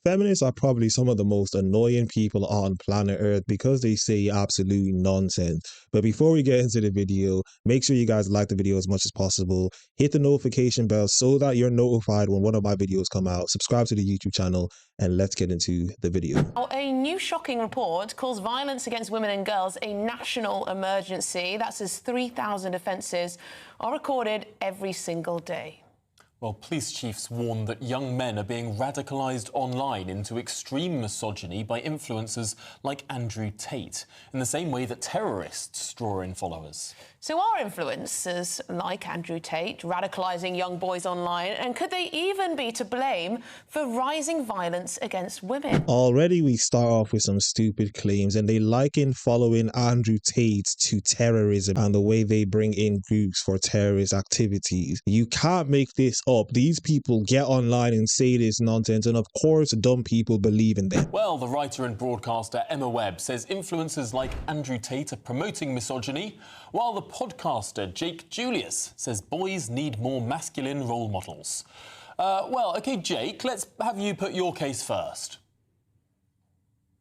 Feminists are probably some of the most annoying people on planet Earth because they say absolute nonsense. But before we get into the video, make sure you guys like the video as much as possible. Hit the notification bell so that you're notified when one of my videos come out. Subscribe to the YouTube channel and let's get into the video. A new shocking report calls violence against women and girls a national emergency. That's as 3,000 offences are recorded every single day. Well, police chiefs warn that young men are being radicalised online into extreme misogyny by influencers like Andrew Tate, in the same way that terrorists draw in followers. So are influencers like Andrew Tate radicalising young boys online, and could they even be to blame for rising violence against women? Already we start off with some stupid claims, and they liken following Andrew Tate to terrorism and the way they bring in groups for terrorist activities. You can't make this up. These people get online and say this nonsense, and of course dumb people believe in them. Well, the writer and broadcaster Emma Webb says influencers like Andrew Tate are promoting misogyny, while the podcaster Jake Julius says boys need more masculine role models. Well, OK, Jake, let's have you put your case first.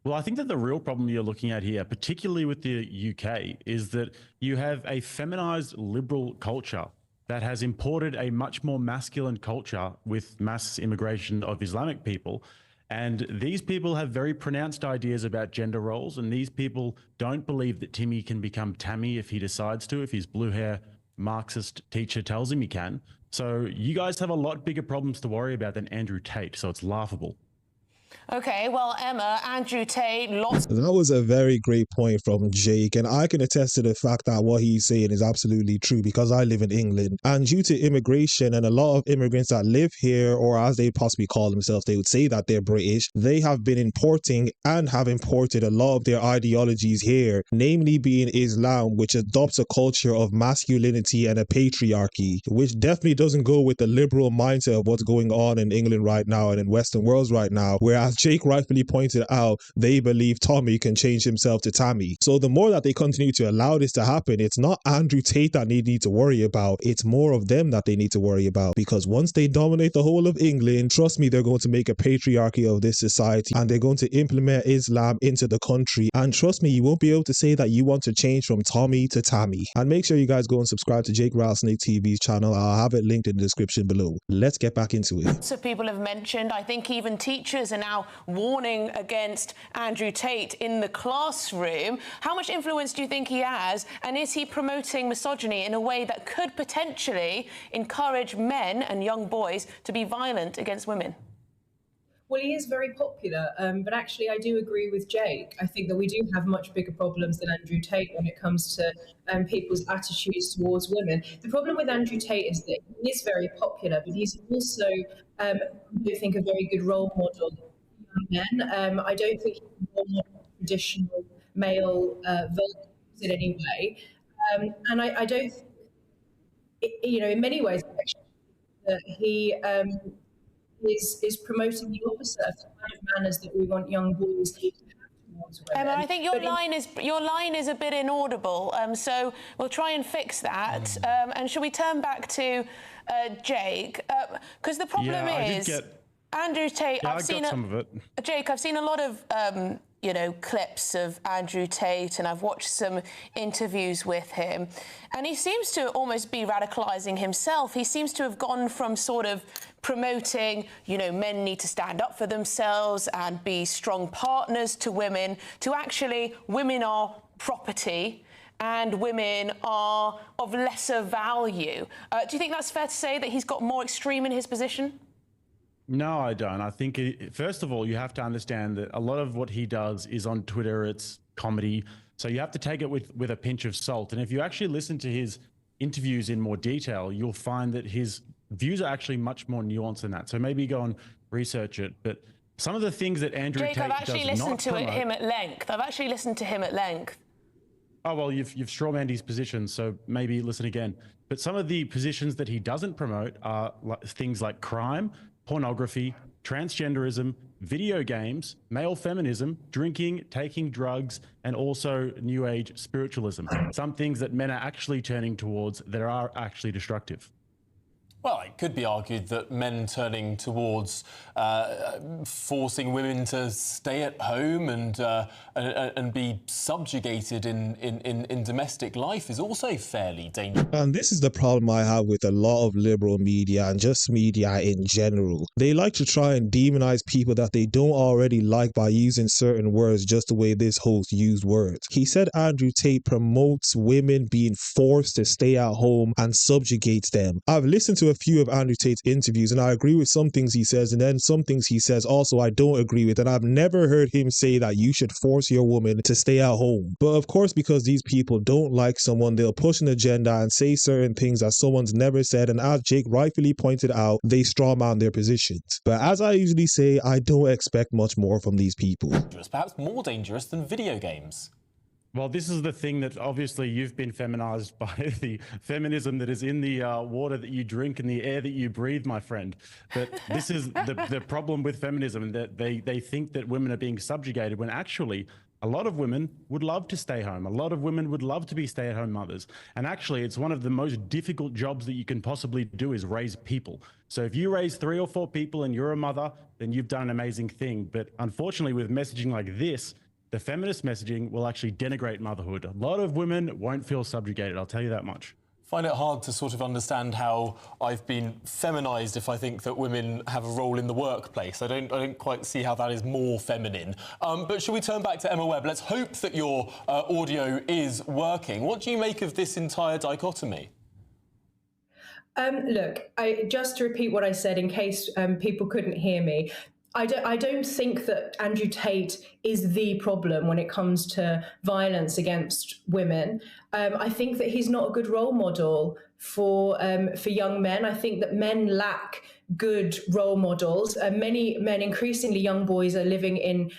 Well, I think that the real problem you're looking at here, particularly with the UK, is that you have a feminized liberal culture that has imported a much more masculine culture with mass immigration of Islamic people. And these people have very pronounced ideas about gender roles, and these people don't believe that Timmy can become Tammy if he decides to, if his blue hair Marxist teacher tells him he can. So you guys have a lot bigger problems to worry about than Andrew Tate, so it's laughable. OK, well, Emma, Andrew Tate lost... That was a very great point from Jake, and I can attest to the fact that what he's saying is absolutely true because I live in England, and due to immigration and a lot of immigrants that live here, or as they possibly call themselves, they would say that they're British, they have been importing and have imported a lot of their ideologies here, namely being Islam, which adopts a culture of masculinity and a patriarchy, which definitely doesn't go with the liberal mindset of what's going on in England right now and in Western worlds right now, where as Jake rightfully pointed out, they believe Tommy can change himself to Tammy. So the more that they continue to allow this to happen, it's not Andrew Tate that they need to worry about, it's more of them that they need to worry about, because once they dominate the whole of England, trust me, they're going to make a patriarchy of this society, and they're going to implement Islam into the country, and trust me, you won't be able to say that you want to change from Tommy to Tammy. And make sure you guys go and subscribe to Jake Rattlesnake TV's channel. I'll have it linked in the description below. Let's get back into it. Lots of people have mentioned, I think even teachers are now warning against Andrew Tate in the classroom. How much influence do you think he has, and is he promoting misogyny in a way that could potentially encourage men and young boys to be violent against women? Well, he is very popular, but actually I do agree with Jake. I think that we do have much bigger problems than Andrew Tate when it comes to people's attitudes towards women. The problem with Andrew Tate is that he is very popular, but he's also, I think, a very good role model for young men. I don't think he's a role model of traditional male values in any way. And I don't think, in many ways, actually, that he is promoting the opposite of the kind of manners that we want young boys to have towards women. Emma, I think your line is a bit inaudible, so we'll try and fix that. And shall we turn back to Jake? Because the problem is, Andrew Tate. Yeah, I've seen some of it. Jake, I've seen a lot of clips of Andrew Tate, and I've watched some interviews with him, and he seems to almost be radicalising himself. He seems to have gone from sort of promoting, men need to stand up for themselves and be strong partners to women, to actually women are property and women are of lesser value. Do you think that's fair to say, that he's got more extreme in his position? No, I don't. I think, first of all, you have to understand that a lot of what he does is on Twitter, it's comedy. So you have to take it with a pinch of salt. And if you actually listen to his interviews in more detail, you'll find that his views are actually much more nuanced than that. So maybe go and research it. But some of the things that Andrew Tate does not promote... Jake, I've actually listened to him at length. I've actually listened to him at length. Oh, well, you've strawmanned his position, so maybe listen again. But some of the positions that he doesn't promote are things like crime, pornography, transgenderism, video games, male feminism, drinking, taking drugs, and also New Age spiritualism. Some things that men are actually turning towards that are actually destructive. Well, it could be argued that men turning towards forcing women to stay at home and be subjugated in domestic life is also fairly dangerous. And this is the problem I have with a lot of liberal media and just media in general. They like to try and demonize people that they don't already like by using certain words just the way this host used words. He said Andrew Tate promotes women being forced to stay at home and subjugates them. I've listened to a few of Andrew Tate's interviews and I agree with some things he says, and then some things he says also I don't agree with, and I've never heard him say that you should force your woman to stay at home. But of course, because these people don't like someone, they'll push an agenda and say certain things that someone's never said, and as Jake rightfully pointed out, they strawman their positions. But as I usually say, I don't expect much more from these people. Perhaps more dangerous than video games. Well, this is the thing that obviously you've been feminized by the feminism that is in the water that you drink and the air that you breathe, my friend. But this is the problem with feminism, that they think that women are being subjugated when actually a lot of women would love to stay home. A lot of women would love to be stay-at-home mothers. And actually, it's one of the most difficult jobs that you can possibly do is raise people. So if you raise 3 or 4 people and you're a mother, then you've done an amazing thing. But unfortunately, with messaging like this, the feminist messaging will actually denigrate motherhood. A lot of women won't feel subjugated, I'll tell you that much. Find it hard to sort of understand how I've been feminized if I think that women have a role in the workplace. I don't quite see how that is more feminine. But shall we turn back to Emma Webb? Let's hope that your audio is working. What do you make of this entire dichotomy? Look, just to repeat what I said in case people couldn't hear me, I don't think that Andrew Tate is the problem when it comes to violence against women. I think that he's not a good role model for young men. I think that men lack good role models. Many men, increasingly young boys, are living in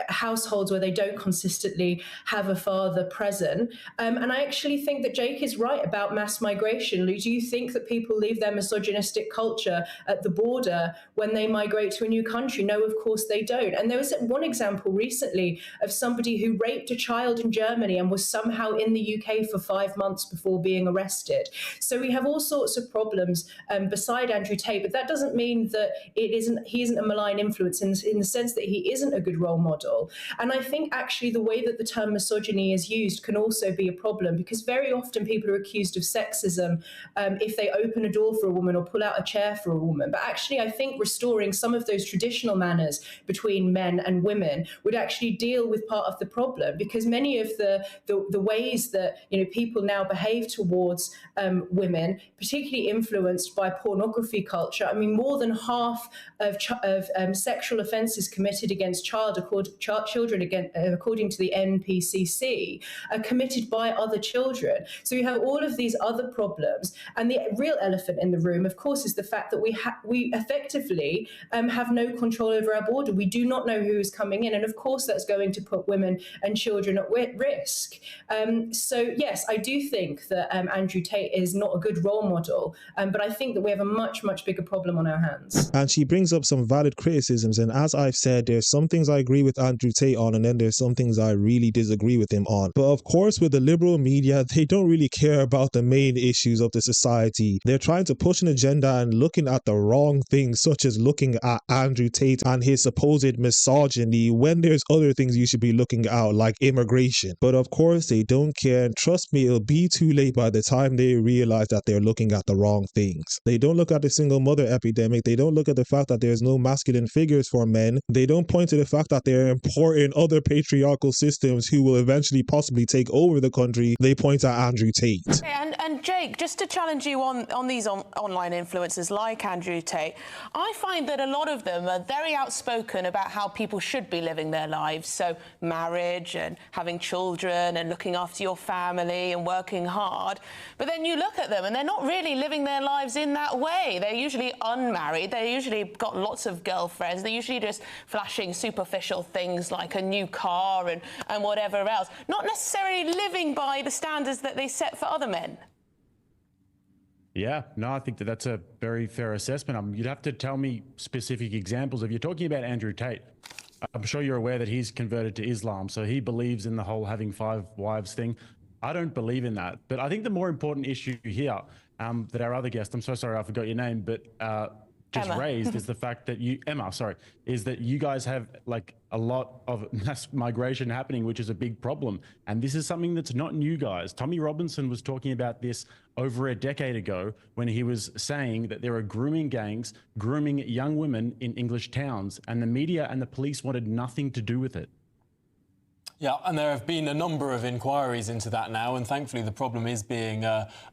households where they don't consistently have a father present. And I actually think that Jake is right about mass migration. Do you think that people leave their misogynistic culture at the border when they migrate to a new country? No, of course they don't. And there was one example recently of somebody who raped a child in Germany and was somehow in the UK for 5 months before being arrested. So we have all sorts of problems beside Andrew Tate, but that doesn't mean that he isn't a malign influence in the sense that he isn't a good role model. And I think actually the way that the term misogyny is used can also be a problem, because very often people are accused of sexism if they open a door for a woman or pull out a chair for a woman. But actually, I think restoring some of those traditional manners between men and women would actually deal with part of the problem, because many of the ways that people now behave towards women, particularly influenced by pornography culture. I mean, more than half of sexual offences committed against children, according to the NPCC, are committed by other children. So you have all of these other problems, and the real elephant in the room, of course, is the fact that we effectively have no control over our border. We do not know who is coming in, and of course, that's going to put women and children at risk. So yes, I do think that Andrew Tate is not a good role model, but I think that we have a much bigger problem on our hands. And she brings up some valid criticisms, and as I've said, there's some things I agree with Andrew Tate on, and then there's some things I really disagree with him on. But of course, with the liberal media, they don't really care about the main issues of the society. They're trying to push an agenda and looking at the wrong things, such as looking at Andrew Tate and his supposed misogyny, when there's other things you should be looking at, like immigration. But of course, they don't care, and trust me, it'll be too late by the time they realize that they're looking at the wrong things. They don't look at the single mother epidemic. They don't look at the fact that there's no masculine figures for men. They don't point to the fact that they're importing other patriarchal systems who will eventually possibly take over the country. They point at Andrew Tate. And Jake, just to challenge you on these online influencers like Andrew Tate, I find that a lot of them are very outspoken about how people should be living their lives. So marriage and having children and looking after your family and working hard. But then you look at them and they're not really living their lives in that way. They're usually unmarried. They usually got lots of girlfriends. They're usually just flashing superficial things like a new car and whatever else. Not necessarily living by the standards that they set for other men. Yeah, no, I think that's a very fair assessment. You'd have to tell me specific examples. If you're talking about Andrew Tate, I'm sure you're aware that he's converted to Islam, so he believes in the whole having 5 wives thing. I don't believe in that. But I think the more important issue here that our other guest, I'm so sorry I forgot your name, but just Emma. raised is the fact that is that you guys have like a lot of mass migration happening, which is a big problem. And this is something that's not new, guys. Tommy Robinson was talking about this over a decade ago when he was saying that there are grooming gangs grooming young women in English towns, and the media and the police wanted nothing to do with it. Yeah, and there have been a number of inquiries into that now, and thankfully the problem is being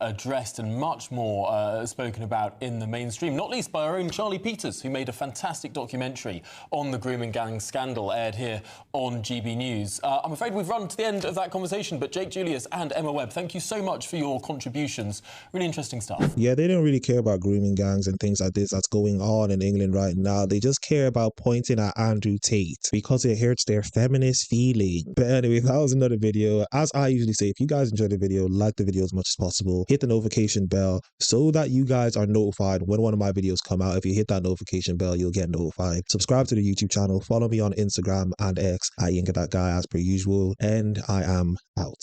addressed and much more spoken about in the mainstream, not least by our own Charlie Peters, who made a fantastic documentary on the grooming gang scandal, aired here on GB News. I'm afraid we've run to the end of that conversation, but Jake Julius and Emma Webb, thank you so much for your contributions. Really interesting stuff. Yeah, they don't really care about grooming gangs and things like this that's going on in England right now. They just care about pointing at Andrew Tate because it hurts their feminist feeling. But anyway, that was another video. As I usually say, if you guys enjoyed the video, like the video as much as possible. Hit the notification bell so that you guys are notified when one of my videos come out. If you hit that notification bell, you'll get notified. Subscribe to the YouTube channel. Follow me on Instagram and X at YinkaThatGuy as per usual. And I am out.